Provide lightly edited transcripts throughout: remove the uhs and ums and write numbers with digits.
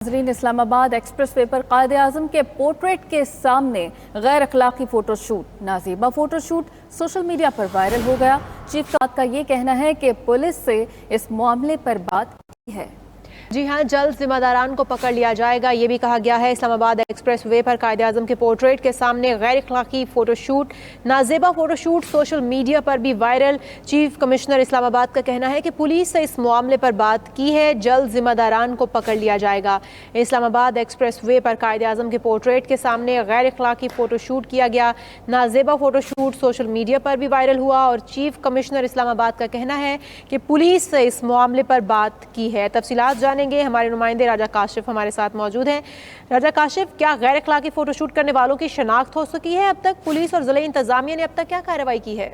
नाज़रीन, Islamabad express way पर कायदे आज़म के पोर्ट्रेट के सामने गैर अखलाकी फोटोशूट नाज़ेबा फोटोशूट सोशल मीडिया पर वायरल हो गया। चीफ का ये कहना है कि पुलिस से इस मामले पर बात की है। जी हाँ, जल्द जिम्मेदारान को पकड़ लिया जाएगा, ये भी कहा गया है। इस्लामाबाद एक्सप्रेस वे पर कायदे आज़म के पोर्ट्रेट के सामने गैर अखलाकी फोटोशूट नाज़ेबा फोटोशूट सोशल मीडिया पर भी वायरल। चीफ कमिश्नर इस्लामाबाद का कहना है कि पुलिस से इस मामले पर बात की है, जल्द जिम्मेदारान को पकड़ लिया जाएगा। इस्लामाबाद एक्सप्रेस वे पर कायदे आज़म के पोर्ट्रेट के सामने गैर अखलाकी फोटोशूट किया गया। नाज़ेबा फोटोशूट सोशल मीडिया पर भी वायरल हुआ और चीफ कमिश्नर इस्लामाबाद का कहना है कि पुलिस से इस मामले पर बात की है। तफसीलात जानेंगे, हमारे नुमाइंदे राजा काशिफ हमारे साथ मौजूद हैं। राजा काशिफ, क्या गैर अखलाकी फोटोशूट करने वालों की शनाख्त हो सकी है अब तक? पुलिस और ज़िला इंतजामिया ने अब तक क्या कार्रवाई की है?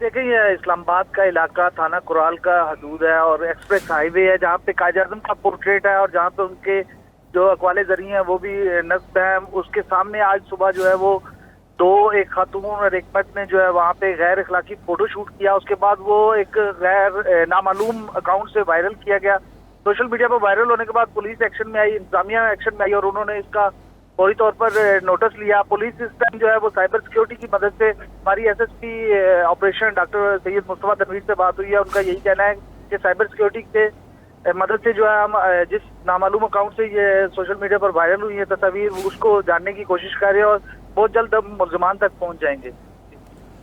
देखिए, ये इस्लामाबाद का इलाका थाना कुराल का हदूद है और एक्सप्रेस हाईवे है, जहाँ पे कायदे आज़म का पोर्ट्रेट है और जहाँ पे उनके जो अक़वाले ज़री हैं वो भी नस्ब है। उसके सामने आज सुबह जो है वो एक खातून और एक मर्द ने जो है वहाँ पे गैर अखलाकी फोटो शूट किया। उसके बाद वो एक गैर नामालूम अकाउंट से वायरल किया गया। सोशल मीडिया पर वायरल होने के बाद पुलिस एक्शन में आई, इंतजामिया एक्शन में आई और उन्होंने इसका फौरी तौर पर नोटिस लिया। पुलिस इस टाइम जो है वो साइबर सिक्योरिटी की मदद से, हमारी SSP operation doctor Syed Mustafa Tanveer से बात हुई है। उनका यही कहना है कि साइबर सिक्योरिटी के मदद से जो है हम जिस नामालूम अकाउंट से ये सोशल मीडिया पर वायरल हुई है तस्वीर, उसको जानने की कोशिश कर रहे हैं और बहुत जल्द हम मुल्ज़िमान तक पहुँच जाएंगे।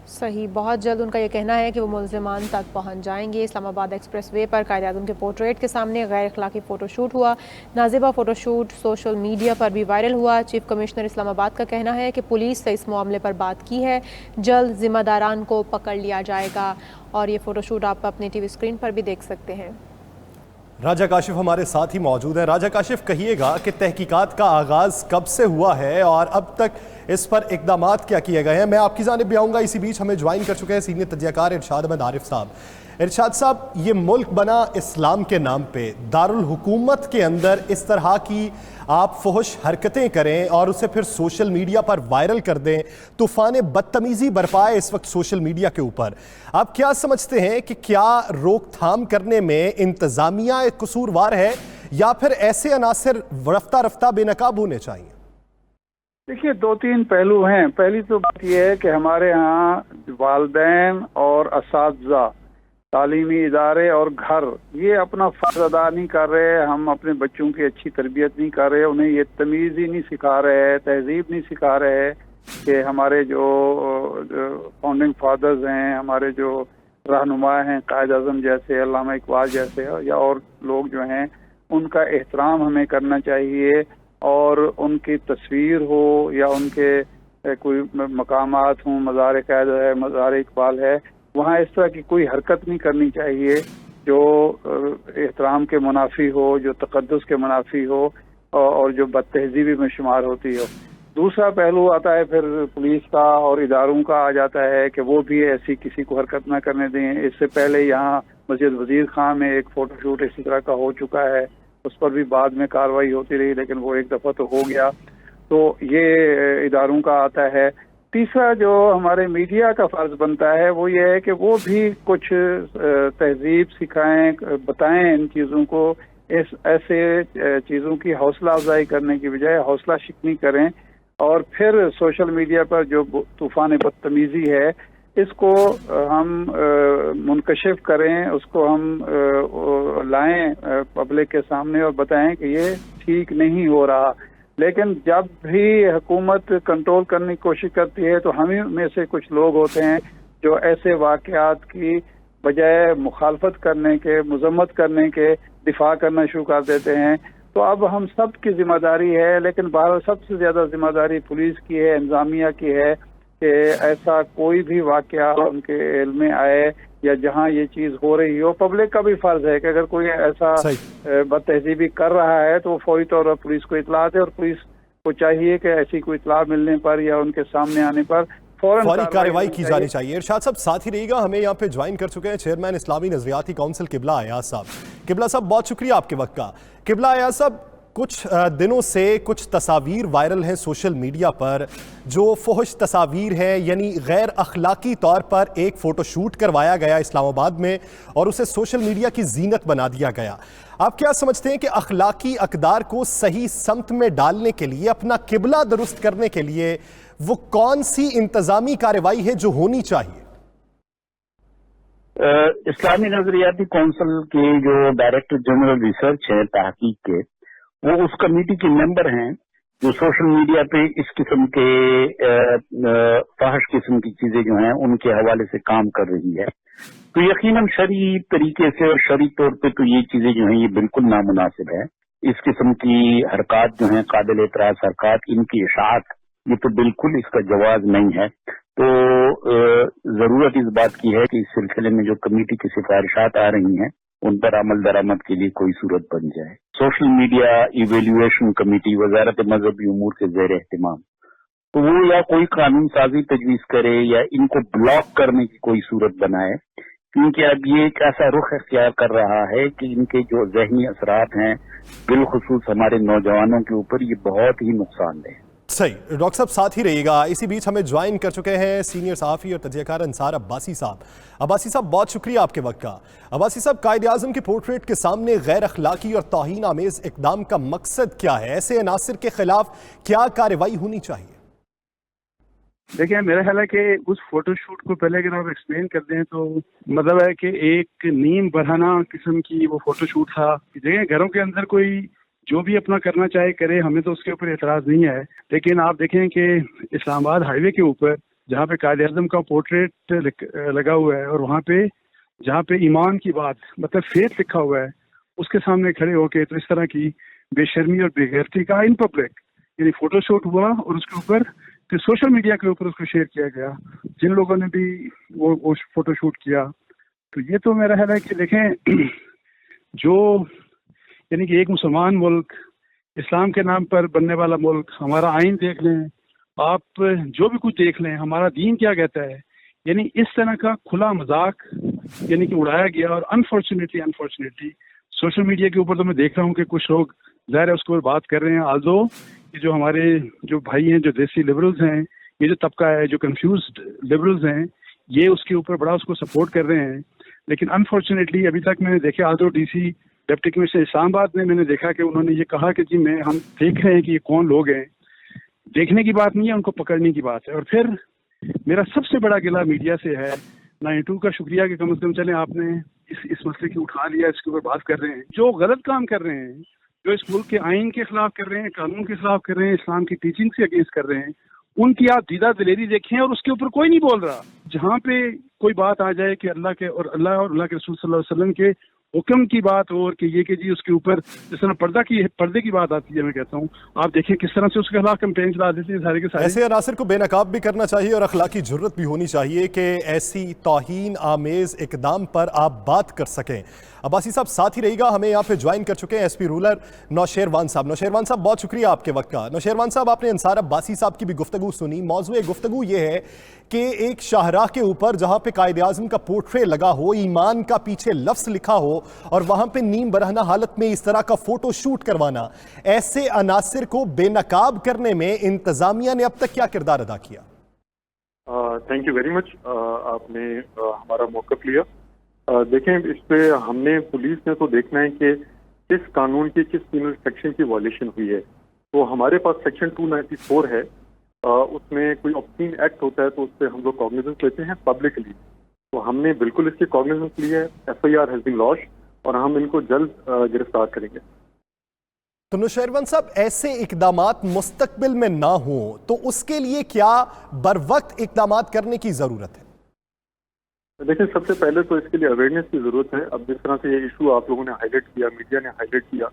सही, बहुत जल्द उनका ये कहना है कि वो मुल्ज़िमान तक पहुंच जाएंगे। इस्लामाबाद एक्सप्रेस वे पर कायदे आज़म के पोर्ट्रेट के सामने गैर अखलाकी फ़ोटोशूट हुआ। नाज़ेबा फ़ोटोशूट सोशल मीडिया पर भी वायरल हुआ। चीफ कमिश्नर इस्लामाबाद का कहना है कि पुलिस से इस मामले पर बात की है, जल्द ज़िम्मेदारान को पकड़ लिया जाएगा। और ये फ़ोटोशूट आप अपनी टीवी स्क्रीन पर भी देख सकते हैं। राजा काशिफ हमारे साथ ही मौजूद है। राजा काशिफ, कहिएगा कि तहकीकात का आगाज़ कब से हुआ है और अब तक इस पर इक़दामात क्या किए गए हैं? मैं आपकी जानिब भी आऊँगा। इसी बीच हमें ज्वाइन कर चुके हैं सीनियर तज्ज़ियाकार इरशाद अहमद आरिफ साहब। इरशाद साहब, ये मुल्क बना इस्लाम के नाम पे, दारुल हुकूमत के अंदर इस तरह की आप फुहश हरकतें करें और उसे फिर सोशल मीडिया पर वायरल कर दें, तूफ़ान बदतमीज़ी बरपाए इस वक्त सोशल मीडिया के ऊपर। आप क्या समझते हैं कि क्या रोकथाम करने में इंतज़ामिया कसूरवार है या फिर ऐसे अनासर रफ्ता रफ्ता बेनकाब होने चाहिए? देखिए, दो तीन पहलू हैं। पहली तो बात यह है कि हमारे यहाँ वालिदैन और असातिज़ा, तालीमी इदारे और घर ये अपना फ़र्ज अदा नहीं कर रहे। हम अपने बच्चों की अच्छी तरबियत नहीं कर रहे, उन्हें ये तमीज़ ही नहीं सिखा रहे, तहजीब नहीं सिखा रहे कि हमारे जो फाउंडिंग फादर्स हैं, हमारे जो रहनुमा हैं, कायद आज़म जैसे, अल्लामा इकबाल जैसे या और लोग जो हैं, उनका एहतराम हमें करना चाहिए। और उनकी तस्वीर हो या उनके कोई मकामात हों, मज़ार कायद है, मज़ार इकबाल है, वहाँ इस तरह की कोई हरकत नहीं करनी चाहिए जो एहतराम के मुनाफी हो, जो तक़द्दुस के मुनाफी हो और जो बदतहज़ीबी में शुमार होती हो। दूसरा पहलू आता है फिर पुलिस का और इदारों का आ जाता है कि वो भी ऐसी किसी को हरकत ना करने दें। इससे पहले यहाँ मस्जिद वज़ीर खां में एक फ़ोटोशूट इसी तरह का हो चुका है, उस पर भी बाद में कार्रवाई होती रही, लेकिन वो एक दफ़ा तो हो गया। तो ये इदारों का आता है। तीसरा जो हमारे मीडिया का फ़र्ज़ बनता है वो ये है कि वो भी कुछ तहजीब सिखाएं, बताएं इन चीज़ों को। ऐसे चीज़ों की हौसला अफजाई करने की बजाय हौसला शिकनी करें और फिर सोशल मीडिया पर जो तूफ़ान बदतमीज़ी है इसको हम मुनकशिफ करें, उसको हम लाएं पब्लिक के सामने और बताएं कि ये ठीक नहीं हो रहा। लेकिन जब भी हुकूमत कंट्रोल करने की कोशिश करती है तो हम में से कुछ लोग होते हैं जो ऐसे वाक़यात की बजाय मुखालफत करने के, मज़म्मत करने के, दिफा करना शुरू कर देते हैं। तो अब हम सब की ज़िम्मेदारी है, लेकिन बहरहाल सबसे ज़्यादा ज़िम्मेदारी पुलिस की है, इंतज़ामिया की है कि ऐसा कोई भी वाक़या उनके इल्म में आए या जहाँ ये चीज़ हो रही हो। पब्लिक का भी फ़र्ज़ है कि अगर कोई ऐसा बदतहज़ीबी कर रहा है तो फौरी तौर पर पुलिस को इत्तला दे और पुलिस को चाहिए कि ऐसी कोई इत्तला मिलने पर या उनके सामने आने पर फौरी कार्रवाई की जानी चाहिए। इरशाद साहब साथ ही रहिएगा, हमें यहाँ पे ज्वाइन कर चुके हैं चेयरमैन इस्लामी नज़रियाती काउंसिल किबला अयाज साहब। किबला साहब, बहुत शुक्रिया आपके वक्त का। किबला अयाज साहब, कुछ दिनों से कुछ तस्वीर वायरल हैं सोशल मीडिया पर जो फुहश तस्वीर हैं, यानी गैर अखलाकी तौर पर एक फ़ोटोशूट करवाया गया इस्लामाबाद में और उसे सोशल मीडिया की जीनत बना दिया गया। आप क्या समझते हैं कि अखलाकी अकदार को सही समत में डालने के लिए, अपना किबला दुरुस्त करने के लिए वो कौन सी इंतजामी कार्रवाई है जो होनी चाहिए? इस्लामी नजरियाती कौंसिल के जो डायरेक्टर जनरल रिसर्च है तहकीक के, वो उस कमेटी के मेंबर हैं जो सोशल मीडिया पे इस किस्म के फाहिश किस्म की चीजें जो हैं उनके हवाले से काम कर रही है। तो यकीनन शरई तरीके से और शरई तौर पे तो ये चीजें जो हैं ये बिल्कुल नामुनासिब है। इस किस्म की हरकत जो है काबिल एतराज हरकत, इनकी इशाअत ये तो बिल्कुल इसका जवाज नहीं है। तो जरूरत इस बात की है कि इस सिलसिले में जो कमेटी की सिफारिशात आ रही हैं उन पर अमल दरामद के लिए कोई सूरत बन जाए। सोशल मीडिया इवेल्युएशन कमेटी वजारत मजहबी उमूर के ज़ेर एहतिमाम, तो वो या कोई कानून साजी तजवीज करे या इनको ब्लॉक करने की कोई सूरत बनाए, क्योंकि अब ये एक ऐसा रुख अख्तियार कर रहा है कि इनके जो जहनी असरात हैं बिलखुसूस हमारे नौजवानों के ऊपर ये बहुत ही नुकसानदेह है। सही, डॉक्टर साहब साथ ही रहिएगा। इसी बीच हमें ज्वाइन कर चुके हैं सीनियर सहाफ़ी और तजज़ियाकार अंसार अब्बासी साहब। अब्बासी साहब बहुत शुक्रिया आपके वक्त का। अब्बासी साहब, कायदे आज़म के पोर्ट्रेट के सामने गैर अखलाकी और तौहीन आमेज़ इक़दाम का मकसद क्या है? ऐसे अनासिर के खिलाफ क्या कार्रवाई होनी चाहिए? देखिए, मेरा ख्याल है कि उस फोटोशूट को पहले अगर आप एक्सप्लेन कर दें तो मतलब है कि एक नीम बरहाना किस्म की वो फोटोशूट था। देखिए, घरों के अंदर कोई जो भी अपना करना चाहे करे, हमें तो उसके ऊपर एतराज़ नहीं है, लेकिन आप देखें कि इस्लामाबाद हाईवे के ऊपर जहाँ पे कायदे आज़म का पोर्ट्रेट लगा हुआ है और वहाँ पे जहाँ पे ईमान की बात मतलब फेथ लिखा हुआ है, उसके सामने खड़े होके तो इस तरह की बेशर्मी और बेगैरती का इन पब्लिक यानी फोटोशूट हुआ और उसके ऊपर फिर सोशल मीडिया के ऊपर उसको शेयर किया गया, जिन लोगों ने भी वो फोटोशूट किया। तो ये तो मेरा ख्याल है कि देखें, जो यानी कि एक मुसलमान मुल्क, इस्लाम के नाम पर बनने वाला मुल्क, हमारा आइन देख लें, आप जो भी कुछ देख लें, हमारा दीन क्या कहता है, यानी इस तरह का खुला मजाक यानी कि उड़ाया गया। और अनफॉर्चुनेटली सोशल मीडिया के ऊपर तो मैं देख रहा हूँ कि कुछ लोग ज़ाहिर है उसके ऊपर बात कर रहे हैं। आल्दो ये जो हमारे जो भाई हैं, जो देसी लिबरल्स हैं, ये जो तबका है, जो कंफ्यूज्ड लिबरल्स हैं, ये उसके ऊपर बड़ा उसको सपोर्ट कर रहे हैं। लेकिन अनफॉर्चुनेटली अभी तक मैंने देखा, Aldous DC deputy commissioner Islamabad ने, मैंने देखा कि उन्होंने ये कहा कि जी हम देख रहे हैं कि ये कौन लोग हैं। देखने की बात नहीं है, उनको पकड़ने की बात है। और फिर मेरा सबसे बड़ा गिला मीडिया से है, 92 का शुक्रिया कि कम से कम चले आपने इस मसले की उठा लिया, इसके ऊपर बात कर रहे हैं। जो गलत काम कर रहे हैं, जो इस मुल्क के आइन के खिलाफ कर रहे हैं, कानून के खिलाफ कर रहे हैं, इस्लाम की टीचिंग से अगेंस्ट कर रहे हैं, उनकी आप दीदा दिलेरी देखें और उसके ऊपर कोई नहीं बोल रहा। जहाँ पे कोई बात आ जाए कि अल्लाह के रसूल सल्लल्लाहु अलैहि वसल्लम के हुक्म की बात हो और कि ये कि जी उसके ऊपर जिस तरह पर्दे की बात आती है, मैं कहता हूँ आप देखिए किस तरह से उसके खिलाफ कैंपेन चला देते हैं सारे के सारे। ऐसे अनासर को बेनकाब भी करना चाहिए और अखलाकी जुर्रत भी होनी चाहिए कि ऐसी तौहीन आमेज इकदाम पर आप बात कर सकें। अब्बासी साहब साथ ही रहेगा, हमें यहाँ पे ज्वाइन कर चुके हैं SP रूरल नौशेरवान साहब। नौशेरवान साहब बहुत शुक्रिया आपके वक्त का। नौशेरवान साहब, आपने अंसार अब्बासी साहब की भी गुफ्तगू सुनी। मौजूद गुफ्तगू ये है कि एक शाहराह के ऊपर जहाँ पे कायदे आज़म का पोर्ट्रेट लगा हो, ईमान का पीछे लफ्ज़ लिखा हो और वहाँ पे नीम बरहना हालत में इस तरह का फोटो शूट करवाना, ऐसे अनासिर को बेनकाब करने में इंतजामिया ने अब तक क्या किरदार अदा किया? थैंक यू वेरी मच, आपने हमारा मौक़िफ़ लिया। देखें, इस पे हमने पुलिस ने तो देखना है कि किस कानून की किस पीनल सेक्शन की वॉयलेशन हुई है। तो हमारे पास सेक्शन 294 है, उसमें कोई ऑब्स्सीन एक्ट होता है तो उस पर हम लोग कॉग्निजेंस लेते हैं पब्लिकली। तो हमने बिल्कुल इसकी कॉग्निजेंस ली है, FIR हैज़ बीन लॉन्च्ड और हम इनको जल्द गिरफ्तार करेंगे। तो नौशेरवान साहब, ऐसे इकदामात मुस्तकबिल में ना हो तो उसके लिए क्या बरवक्त इकदामात करने की ज़रूरत है? देखिए, सबसे पहले तो इसके लिए अवेयरनेस की ज़रूरत है। अब जिस तरह से ये इशू आप लोगों ने हाईलाइट किया, मीडिया ने हाईलाइट किया,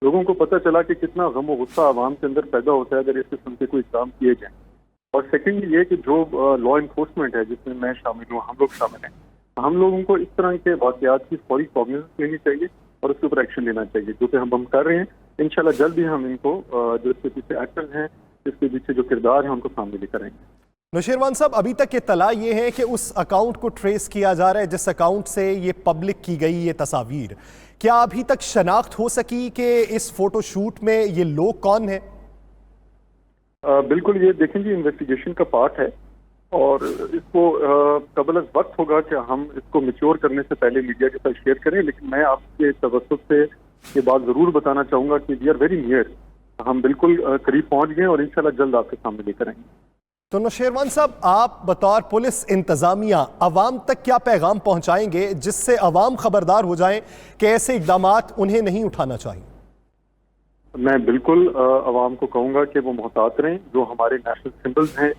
लोगों को पता चला कि कितना गम और गुस्सा आवाम के अंदर पैदा होता है अगर इस किस्म के कोई काम किए जाएं। और सेकेंडली ये कि जो लॉ इन्फोर्समेंट है, जिसमें मैं शामिल हूँ, हम लोग शामिल हैं, हम लोगों को इस तरह के वाक़यात की फौरी कॉग्निजेंस लेनी चाहिए और उसके ऊपर एक्शन लेना चाहिए, जो कि हम कर रहे हैं। इंशाल्लाह जल्द ही हम इनको जो इसके पीछे एक्टर हैं, इसके पीछे जो किरदार है, उनको सामने लेकर आएंगे। नौशेरवान साहब, अभी तक इत्तला ये है कि उस अकाउंट को ट्रेस किया जा रहा है जिस अकाउंट से ये पब्लिक की गई ये तस्वीर, क्या अभी तक शनाख्त हो सकी कि इस फोटो शूट में ये लोग कौन है? बिल्कुल, ये देखेंगे इन्वेस्टिगेशन का पार्ट है और इसको कबल वक्त होगा कि हम इसको मैच्योर करने से पहले मीडिया के साथ शेयर करें। लेकिन मैं आपके तवज्जुह से یہ بات ضرور بتانا چاہوں گا کہ وی آر ویری نیئر، ہم بالکل قریب پہنچ گئے اور انشاءاللہ جلد آپ کے سامنے لے کر آئیں گے۔ تو نوشیروان صاحب، آپ بطور پولیس انتظامیہ عوام تک کیا پیغام پہنچائیں گے جس سے عوام خبردار ہو جائیں کہ ایسے اقدامات انہیں نہیں اٹھانا چاہیے؟ میں بالکل عوام کو کہوں گا کہ وہ محتاط رہیں، جو ہمارے نیشنل سمبلز ہیں،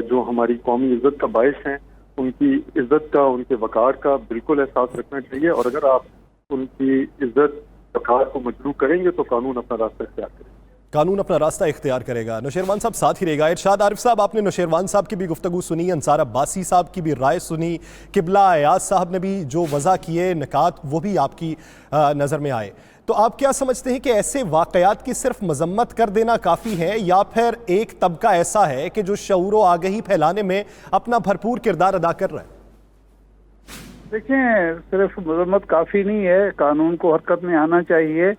جو ہماری قومی عزت کا باعث ہیں، ان کی عزت کا، ان کے وقار کا بالکل احساس رکھنا چاہیے، اور اگر آپ ان کی عزت وقار کو مجروح کریں گے تو قانون اپنا راستہ اختیار کرے گا۔ قانون اپنا راستہ اختیار کرے گا۔ نوشیروان صاحب ساتھ ہی رہے گا۔ ارشاد عارف صاحب، آپ نے نوشیروان صاحب کی بھی گفتگو سنی، انصار عباسی صاحب کی بھی رائے سنی، قبلہ ایاز صاحب نے بھی جو وضع کیے نکات وہ بھی آپ کی نظر میں آئے، تو آپ کیا سمجھتے ہیں کہ ایسے واقعات کی صرف مذمت کر دینا کافی ہے، یا پھر ایک طبقہ ایسا ہے کہ جو شعور و آگہی پھیلانے میں اپنا بھرپور کردار ادا کر رہا ہے؟ دیکھیں، صرف مذمت کافی نہیں ہے، قانون کو حرکت میں آنا چاہیے،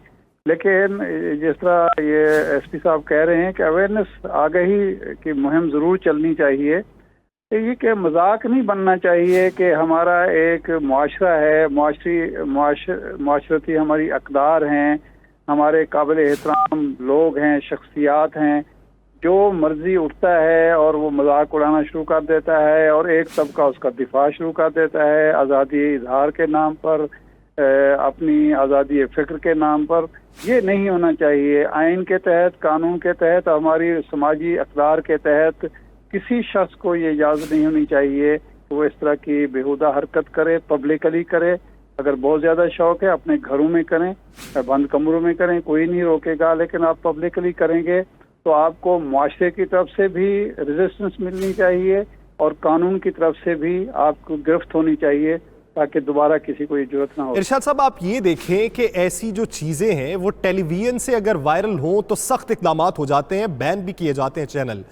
لیکن جس طرح یہ ایس پی صاحب کہہ رہے ہیں کہ اویئرنیس، آگہی کی مہم ضرور چلنی چاہیے۔ یہ کہ مذاق نہیں بننا چاہیے کہ ہمارا ایک معاشرہ ہے، معاشرتی ہماری اقدار ہیں، ہمارے قابل احترام لوگ ہیں، شخصیات ہیں، جو مرضی اٹھتا ہے اور وہ مذاق اڑانا شروع کر دیتا ہے، اور ایک طبقہ اس کا دفاع شروع کر دیتا ہے آزادی اظہار کے نام پر، اپنی آزادی فکر کے نام پر۔ یہ نہیں ہونا چاہیے۔ آئین کے تحت، قانون کے تحت، ہماری سماجی اقدار کے تحت کسی شخص کو یہ اجازت نہیں ہونی چاہیے کہ وہ اس طرح کی بیہودہ حرکت کرے، پبلکلی کرے۔ اگر بہت زیادہ شوق ہے اپنے گھروں میں کریں، بند کمروں میں کریں، کوئی نہیں روکے گا، لیکن آپ پبلکلی کریں گے تو آپ کو معاشرے کی طرف سے بھی ریزسٹنس ملنی چاہیے اور قانون کی طرف سے بھی آپ کو گرفت ہونی چاہیے، تاکہ دوبارہ کسی کو یہ ضرورت نہ ہو۔ ارشاد صاحب، آپ یہ دیکھیں کہ ایسی جو چیزیں ہیں وہ ٹیلی ویژن سے اگر وائرل ہوں تو سخت اقدامات ہو جاتے ہیں، بین بھی کیے جاتے ہیں چینل،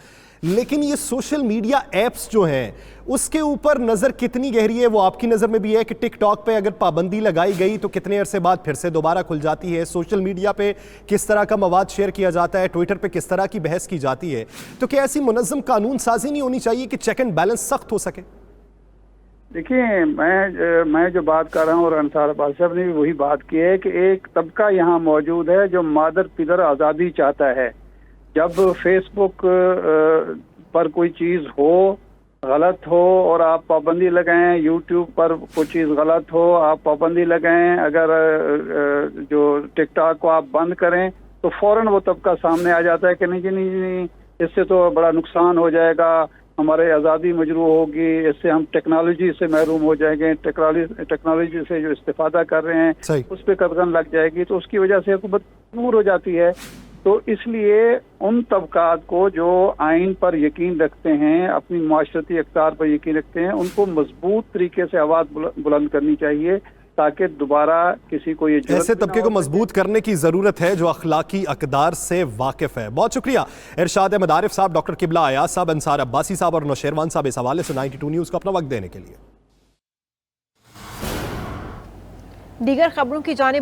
لیکن یہ سوشل میڈیا ایپس جو ہیں اس کے اوپر نظر کتنی گہری ہے؟ وہ آپ کی نظر میں بھی ہے کہ ٹک ٹاک پہ اگر پابندی لگائی گئی تو کتنے عرصے بعد پھر سے دوبارہ کھل جاتی ہے؟ سوشل میڈیا پہ کس طرح کا مواد شیئر کیا جاتا ہے؟ ٹویٹر پہ کس طرح کی بحث کی جاتی ہے؟ تو کیا ایسی منظم قانون سازی نہیں ہونی چاہیے کہ چیک اینڈ بیلنس سخت ہو سکے؟ دیکھیں، میں جو بات کر رہا ہوں، اور انصار عباسی صاحب نے بھی وہی بات کی ہے کہ ایک طبقہ یہاں موجود ہے جو مادر پدر آزادی چاہتا ہے۔ جب فیس بک پر کوئی چیز ہو، غلط ہو، اور آپ پابندی لگائیں، یوٹیوب پر کوئی چیز غلط ہو آپ پابندی لگائیں، اگر جو ٹک ٹاک کو آپ بند کریں تو فوراً وہ طبقہ سامنے آ جاتا ہے کہ نہیں جی نہیں، اس سے تو بڑا نقصان ہو جائے گا، ہمارے آزادی مجروح ہوگی، اس سے ہم ٹیکنالوجی سے محروم ہو جائیں گے، ٹیکنالوجی سے جو استفادہ کر رہے ہیں اس پہ قدغن لگ جائے گی، تو اس کی وجہ سے حکومت دور ہو جاتی ہے۔ تو اس لیے ان طبقات کو جو آئین پر یقین رکھتے ہیں، اپنی معاشرتی اقدار پر یقین رکھتے ہیں، ان کو مضبوط طریقے سے آواز بلند کرنی چاہیے، تاکہ دوبارہ کسی کو یہ ایسے طبقے کو مضبوط کرنے کی ضرورت ہے جو اخلاقی اقدار سے واقف ہے۔ بہت شکریہ ارشاد احمد عارف صاحب، ڈاکٹر قبلہ ایاز صاحب، انصار عباسی صاحب اور نوشیروان صاحب اس حوالے سے 92 نیوز کو اپنا وقت دینے کے لیے۔ دیگر خبروں کی جانب